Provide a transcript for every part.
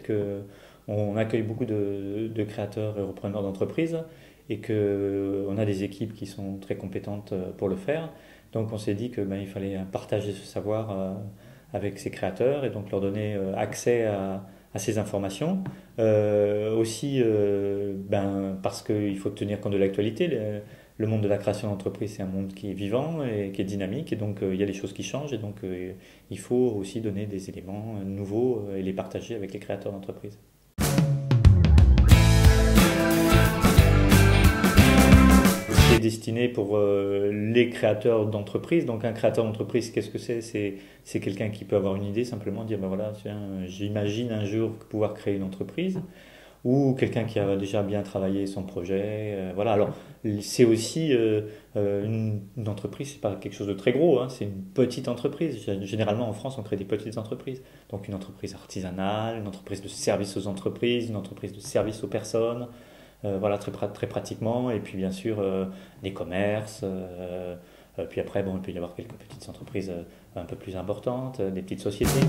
qu'on accueille beaucoup de créateurs et repreneurs d'entreprises et qu'on a des équipes qui sont très compétentes pour le faire. Donc on s'est dit que il fallait partager ce savoir avec ces créateurs et donc leur donner accès à ces informations. Aussi, parce qu'il faut tenir compte de l'actualité. Le monde de la création d'entreprise, c'est un monde qui est vivant et qui est dynamique, et donc il y a des choses qui changent, et donc il faut aussi donner des éléments nouveaux et les partager avec les créateurs d'entreprise. C'est destiné pour les créateurs d'entreprise. Donc un créateur d'entreprise, qu'est-ce que c'est? C'est quelqu'un qui peut avoir une idée, simplement dire, ben voilà, tiens, j'imagine un jour pouvoir créer une entreprise, ou quelqu'un qui a déjà bien travaillé son projet. Voilà. Alors, c'est aussi une entreprise, c'est pas quelque chose de très gros, hein, c'est une petite entreprise. Généralement, en France, on crée des petites entreprises. Donc, une entreprise artisanale, une entreprise de service aux entreprises, une entreprise de service aux personnes. Voilà, très pratiquement. Et puis, bien sûr, des commerces. Puis après, bon, il peut y avoir quelques petites entreprises un peu plus importantes, des petites sociétés.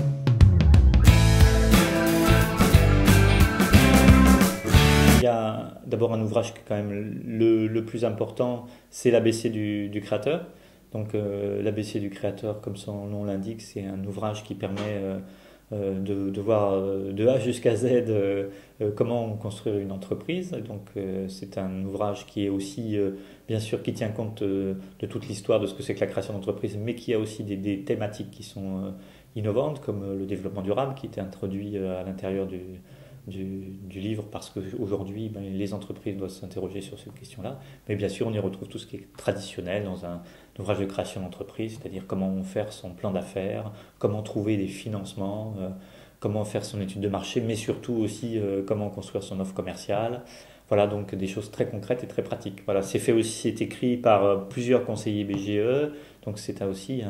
Il y a d'abord un ouvrage qui est quand même le plus important, c'est l'ABC du créateur. Donc l'ABC du créateur, comme son nom l'indique, c'est un ouvrage qui permet de voir de A jusqu'à Z comment construire une entreprise. Donc c'est un ouvrage qui est aussi, bien sûr, qui tient compte de toute l'histoire de ce que c'est que la création d'entreprise, mais qui a aussi des thématiques qui sont innovantes, comme le développement durable, qui était introduit à l'intérieur du livre, parce qu'aujourd'hui, les entreprises doivent s'interroger sur cette question-là. Mais bien sûr, on y retrouve tout ce qui est traditionnel dans un ouvrage de création d'entreprise, c'est-à-dire comment faire son plan d'affaires, comment trouver des financements, comment faire son étude de marché, mais surtout aussi comment construire son offre commerciale. Voilà, donc des choses très concrètes et très pratiques. Voilà, c'est écrit par plusieurs conseillers BGE, donc c'est aussi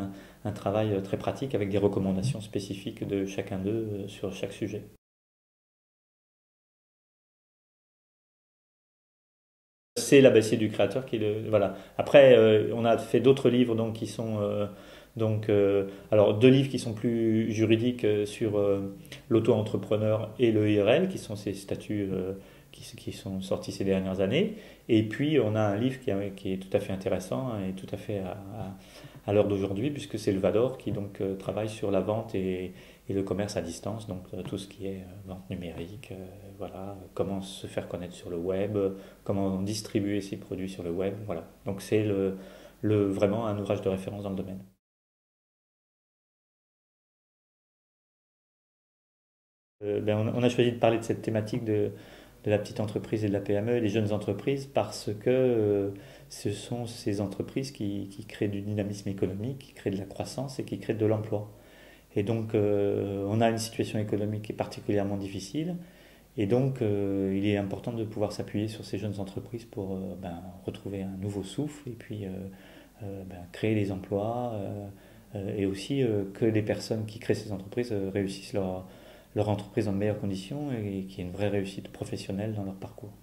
un travail très pratique avec des recommandations spécifiques de chacun d'eux sur chaque sujet. C'est l'ABC du créateur qui est le voilà. Après, on a fait d'autres livres donc qui sont alors deux livres qui sont plus juridiques sur l'auto-entrepreneur et le IRL, qui sont ces statuts qui sont sortis ces dernières années. Et puis on a un livre qui est tout à fait intéressant et tout à fait à l'heure d'aujourd'hui, puisque c'est le Vador qui donc travaille sur la vente et le commerce à distance, donc tout ce qui est vente numérique, voilà, comment se faire connaître sur le web, comment distribuer ses produits sur le web, voilà. Donc c'est vraiment un ouvrage de référence dans le domaine. On a choisi de parler de cette thématique de la petite entreprise et de la PME et des jeunes entreprises parce que ce sont ces entreprises qui créent du dynamisme économique, qui créent de la croissance et qui créent de l'emploi. Et donc, on a une situation économique qui est particulièrement difficile. Et donc, il est important de pouvoir s'appuyer sur ces jeunes entreprises pour retrouver un nouveau souffle et puis créer des emplois et aussi que les personnes qui créent ces entreprises réussissent leur entreprise dans de meilleures conditions et qu'il y ait une vraie réussite professionnelle dans leur parcours.